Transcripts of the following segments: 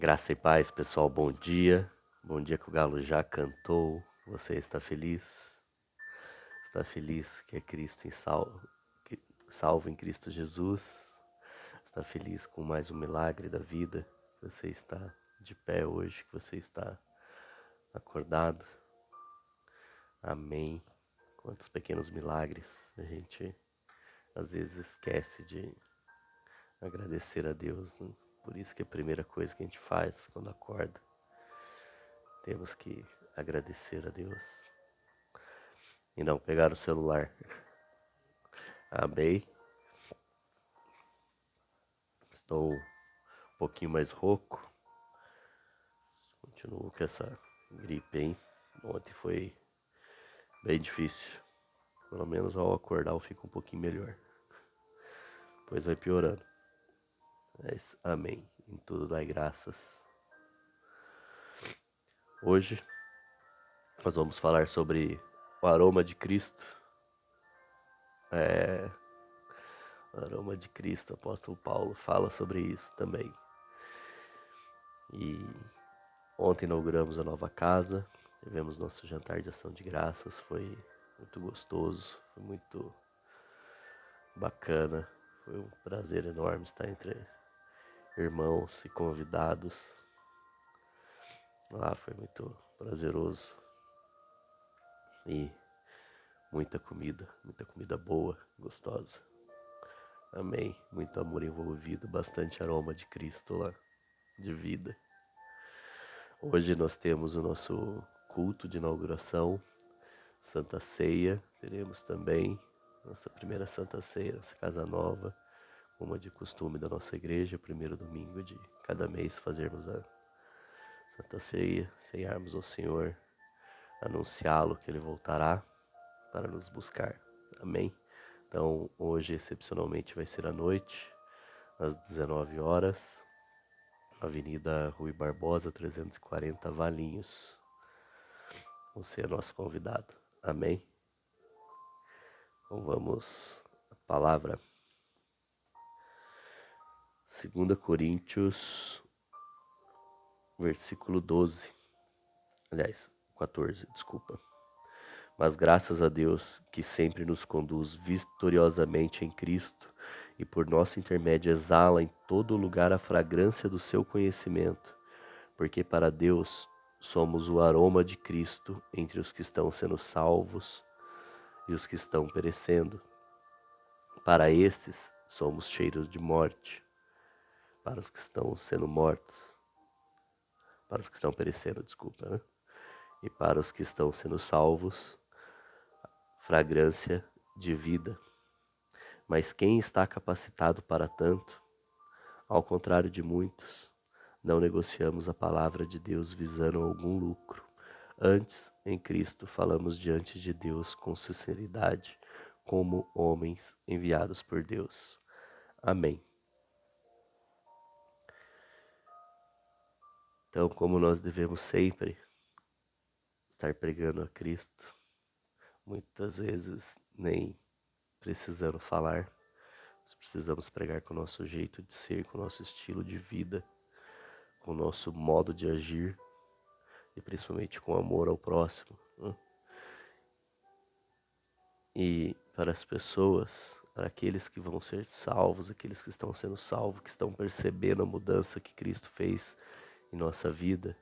Graça e paz, pessoal, bom dia. Bom dia que o galo já cantou. Você está feliz? Está feliz que é Cristo salvo em Cristo Jesus? Está feliz com mais um milagre da vida? Você está de pé hoje, que você está acordado? Amém. Quantos pequenos milagres a gente às vezes esquece de agradecer a Deus, né? Por isso que a primeira coisa que a gente faz quando acorda, temos que agradecer a Deus e não pegar o celular. Amém. Estou um pouquinho mais rouco. Continuo com essa gripe, hein? Ontem foi bem difícil. Pelo menos ao acordar eu fico um pouquinho melhor. Depois vai piorando. Mas amém. Em tudo dai graças. Hoje nós vamos falar sobre o aroma de Cristo. O aroma de Cristo. O apóstolo Paulo fala sobre isso também. E ontem inauguramos a nova casa. Tivemos nosso jantar de ação de graças. Foi muito gostoso. Foi muito bacana. Foi um prazer enorme estar entre irmãos e convidados. Lá foi muito prazeroso. E muita comida boa, gostosa. Amém. Muito amor envolvido, bastante aroma de Cristo lá, de vida. Hoje nós temos o nosso culto de inauguração, Santa Ceia. Teremos também nossa primeira Santa Ceia, nossa casa nova, como é de costume da nossa igreja, primeiro domingo de cada mês fazermos a Santa Ceia, ceiarmos ao Senhor, anunciá-lo que Ele voltará para nos buscar. Amém? Então, hoje, excepcionalmente, vai ser à noite, às 19 horas, Avenida Rui Barbosa, 340, Valinhos. Você é nosso convidado. Amém? Então, vamos à palavra. 2 Coríntios, versículo 12. Aliás, 14, desculpa. Mas graças a Deus que sempre nos conduz vitoriosamente em Cristo e por nosso intermédio exala em todo lugar a fragrância do seu conhecimento, porque para Deus somos o aroma de Cristo entre os que estão sendo salvos e os que estão perecendo. Para estes somos cheiros de morte, para os que estão sendo mortos, para os que estão perecendo, desculpa, né? E para os que estão sendo salvos, fragrância de vida. Mas quem está capacitado para tanto? Ao contrário de muitos, não negociamos a palavra de Deus visando algum lucro. Antes, em Cristo, falamos diante de Deus com sinceridade, como homens enviados por Deus. Amém. Então, como nós devemos sempre estar pregando a Cristo, muitas vezes nem precisando falar, nós precisamos pregar com o nosso jeito de ser, com o nosso estilo de vida, com o nosso modo de agir e principalmente com amor ao próximo, né? E para as pessoas, para aqueles que vão ser salvos, aqueles que estão sendo salvos, que estão percebendo a mudança que Cristo fez em nossa vida,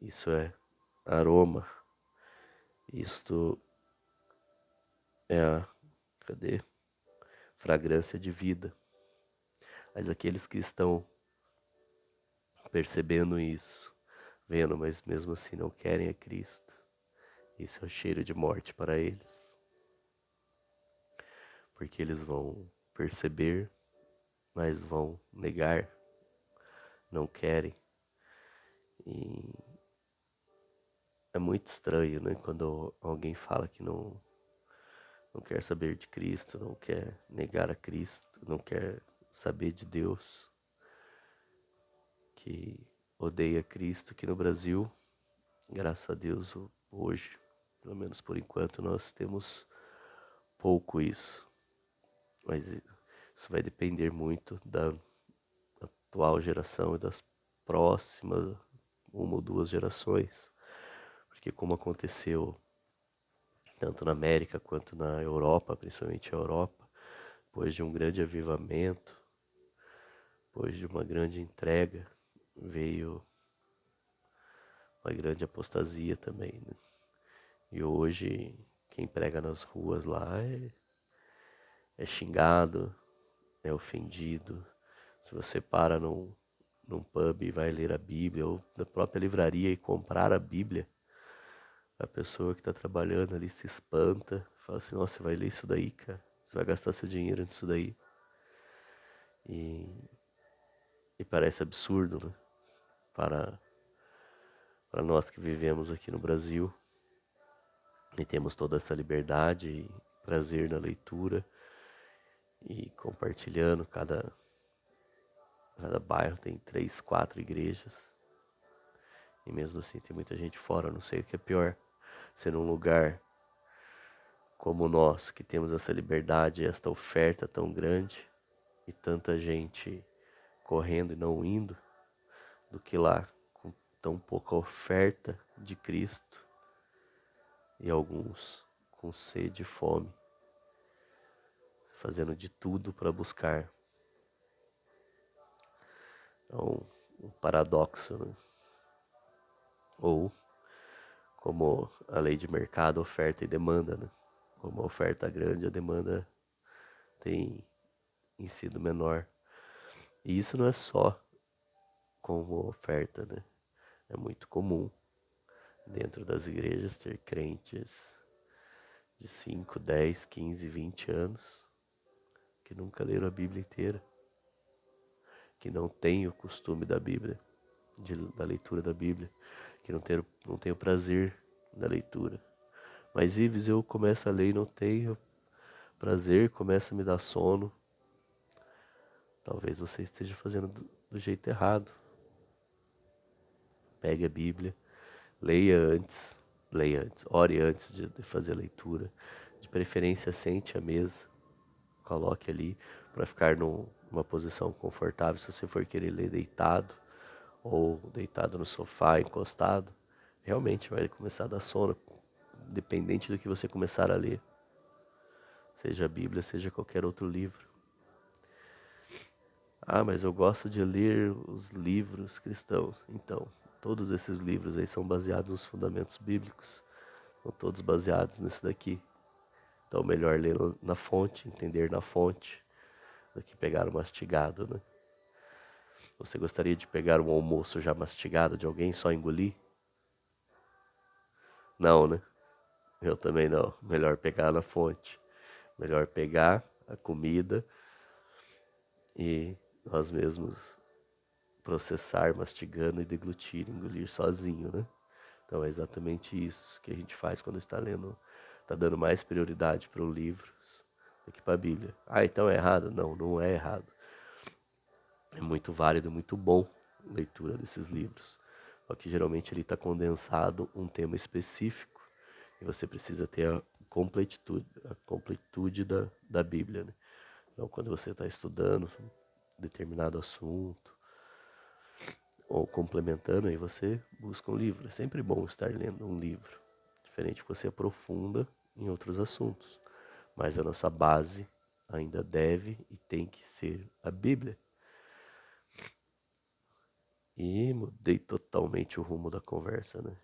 isso é aroma, isto é a, fragrância de vida. Mas aqueles que estão percebendo isso, vendo, mas mesmo assim não querem a Cristo, isso é o cheiro de morte para eles. Porque eles vão perceber, mas vão negar, não querem. E é muito estranho, né? Quando alguém fala que não quer saber de Cristo, não quer negar a Cristo, não quer saber de Deus, que odeia Cristo. Aqui no Brasil, graças a Deus, hoje, pelo menos por enquanto, nós temos pouco isso. Mas isso vai depender muito da atual geração e das próxima, 1 ou 2 gerações, porque como aconteceu tanto na América quanto na Europa, principalmente a Europa, depois de um grande avivamento, depois de uma grande entrega, veio uma grande apostasia também, né? E hoje quem prega nas ruas lá é xingado, é ofendido. Se você para num pub e vai ler a Bíblia, ou na própria livraria e comprar a Bíblia, a pessoa que está trabalhando ali se espanta, fala assim, nossa, você vai ler isso daí, cara? Você vai gastar seu dinheiro nisso daí? E, e parece absurdo, né? Para, para nós que vivemos aqui no Brasil e temos toda essa liberdade e prazer na leitura e compartilhando, cada bairro tem 3, 4 igrejas. E mesmo assim tem muita gente fora, não sei o que é pior. Ser num lugar como o nosso, que temos essa liberdade, esta oferta tão grande e tanta gente correndo e não indo, do que lá com tão pouca oferta de Cristo e alguns com sede e fome, fazendo de tudo para buscar. É um paradoxo, né? Ou como a lei de mercado, oferta e demanda, né? Como a oferta é grande, a demanda tem sido menor. E isso não é só como oferta, né? É muito comum dentro das igrejas ter crentes de 5, 10, 15, 20 anos que nunca leram a Bíblia inteira, que não têm o costume da Bíblia, da leitura da Bíblia, que não tem o prazer da leitura. Mas Ives, eu começo a ler e não tenho prazer, começa a me dar sono. Talvez você esteja fazendo do jeito errado. Pegue a Bíblia, leia antes, ore antes de fazer a leitura. De preferência, sente à mesa, coloque ali para ficar numa posição confortável. Se você for querer ler deitado ou deitado no sofá, encostado, realmente vai começar a dar sono, dependente do que você começar a ler. Seja a Bíblia, seja qualquer outro livro. Ah, mas eu gosto de ler os livros cristãos. Então, todos esses livros aí são baseados nos fundamentos bíblicos. São todos baseados nesse daqui. Então, melhor ler na fonte, entender na fonte, do que pegar o mastigado, né? Você gostaria de pegar um almoço já mastigado de alguém, só engolir? Não, né? Eu também não. Melhor pegar na fonte. Melhor pegar a comida e nós mesmos processar, mastigando e deglutir, engolir sozinho, né? Então é exatamente isso que a gente faz quando está lendo, está dando mais prioridade para o livro do que para a Bíblia. Ah, então é errado? Não, não é errado. É muito válido, muito bom a leitura desses livros. Só que geralmente ele está condensado um tema específico e você precisa ter a completude da Bíblia, né? Então quando você está estudando um determinado assunto ou complementando, aí você busca um livro. É sempre bom estar lendo um livro. Diferente que você aprofunda em outros assuntos. Mas a nossa base ainda deve e tem que ser a Bíblia. E mudei totalmente o rumo da conversa, né?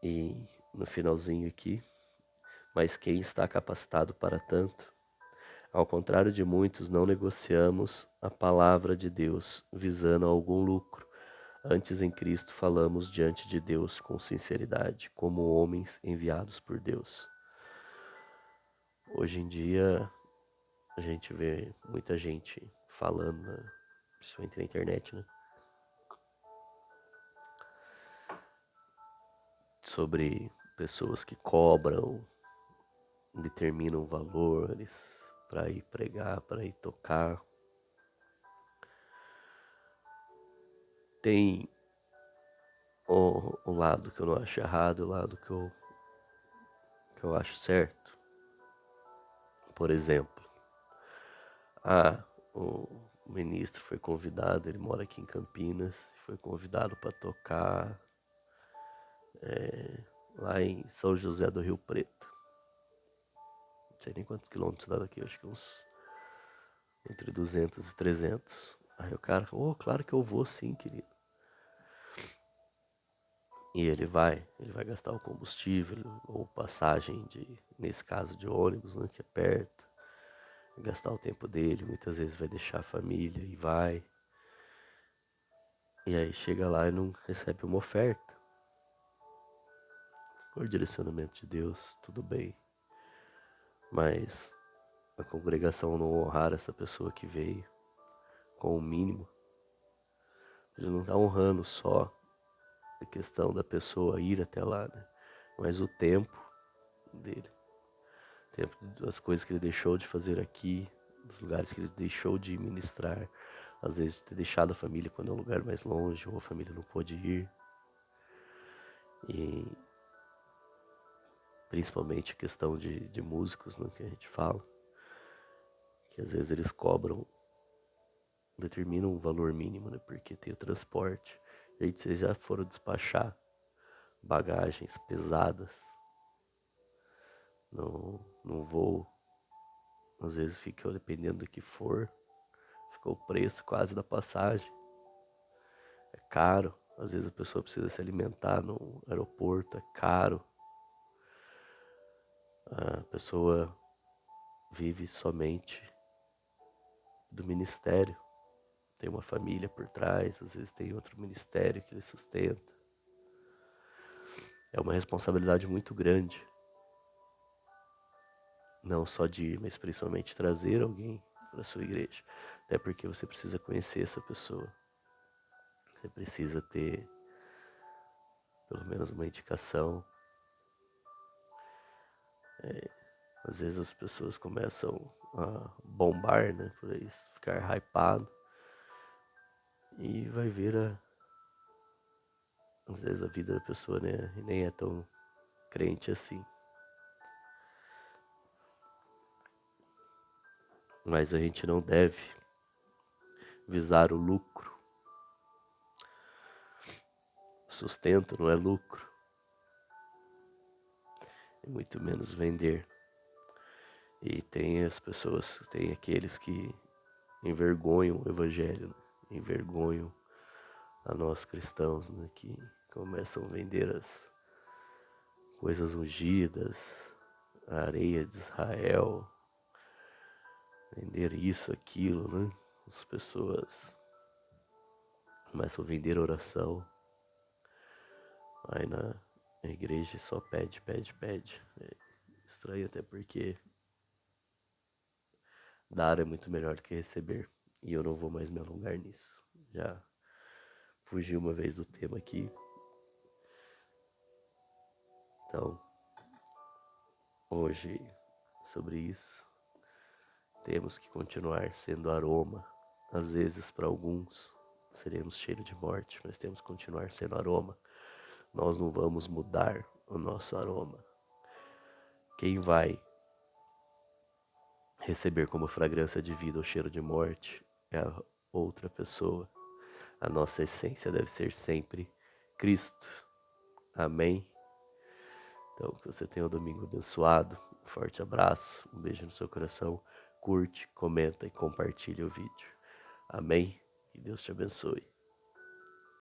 E no finalzinho aqui, mas quem está capacitado para tanto? Ao contrário de muitos, não negociamos a palavra de Deus visando algum lucro. Antes em Cristo falamos diante de Deus com sinceridade, como homens enviados por Deus. Hoje em dia, a gente vê muita gente falando, né? Principalmente na internet, né? Sobre pessoas que cobram, determinam valores para ir pregar, para ir tocar. Tem o lado que eu não acho errado, o lado que eu acho certo. Por exemplo, O ministro foi convidado, ele mora aqui em Campinas, foi convidado para tocar lá em São José do Rio Preto. Não sei nem quantos quilômetros dá daqui, acho que uns entre 200 e 300. Aí o cara, claro que eu vou sim, querido. E ele vai gastar o combustível ou passagem nesse caso de ônibus, né, que é perto. Vai gastar o tempo dele, muitas vezes vai deixar a família e vai. E aí chega lá e não recebe uma oferta. Por direcionamento de Deus, tudo bem. Mas a congregação não honrar essa pessoa que veio com o mínimo. Ele não está honrando só a questão da pessoa ir até lá, né? Mas o tempo dele. O tempo das coisas que ele deixou de fazer aqui, dos lugares que ele deixou de ministrar. Às vezes de ter deixado a família quando é um lugar mais longe, ou a família não pôde ir. E principalmente a questão de músicos, né, que a gente fala. Que às vezes eles determinam um valor mínimo, né? Porque tem o transporte. Gente, vocês já foram despachar bagagens pesadas no voo. Às vezes fica, dependendo do que for, fica o preço quase da passagem. É caro. Às vezes a pessoa precisa se alimentar no aeroporto, é caro. A pessoa vive somente do ministério. Tem uma família por trás, às vezes tem outro ministério que ele sustenta. É uma responsabilidade muito grande. Não só de ir, mas principalmente trazer alguém para a sua igreja. Até porque você precisa conhecer essa pessoa. Você precisa ter pelo menos uma indicação. Às vezes as pessoas começam a bombar, né, por isso, ficar hypado. E vai ver às vezes a vida da pessoa, né, nem é tão crente assim. Mas a gente não deve visar o lucro. Sustento não é lucro. E muito menos vender. E tem as pessoas, tem aqueles que envergonham o evangelho, né? Envergonham a nós cristãos, né? Que começam a vender as coisas ungidas, a areia de Israel, vender isso, aquilo, né? As pessoas começam a vender oração. Aí na igreja só pede, pede, pede. É estranho até porque dar é muito melhor do que receber. E eu não vou mais me alongar nisso. Já fugi uma vez do tema aqui. Então, hoje, sobre isso, temos que continuar sendo aroma. Às vezes, para alguns, seremos cheiro de morte, mas temos que continuar sendo aroma. Nós não vamos mudar o nosso aroma. Quem vai receber como fragrância de vida o cheiro de morte é a outra pessoa. A nossa essência deve ser sempre Cristo. Amém? Então, que você tenha um domingo abençoado. Um forte abraço, um beijo no seu coração. Curte, comenta e compartilha o vídeo. Amém? Que Deus te abençoe.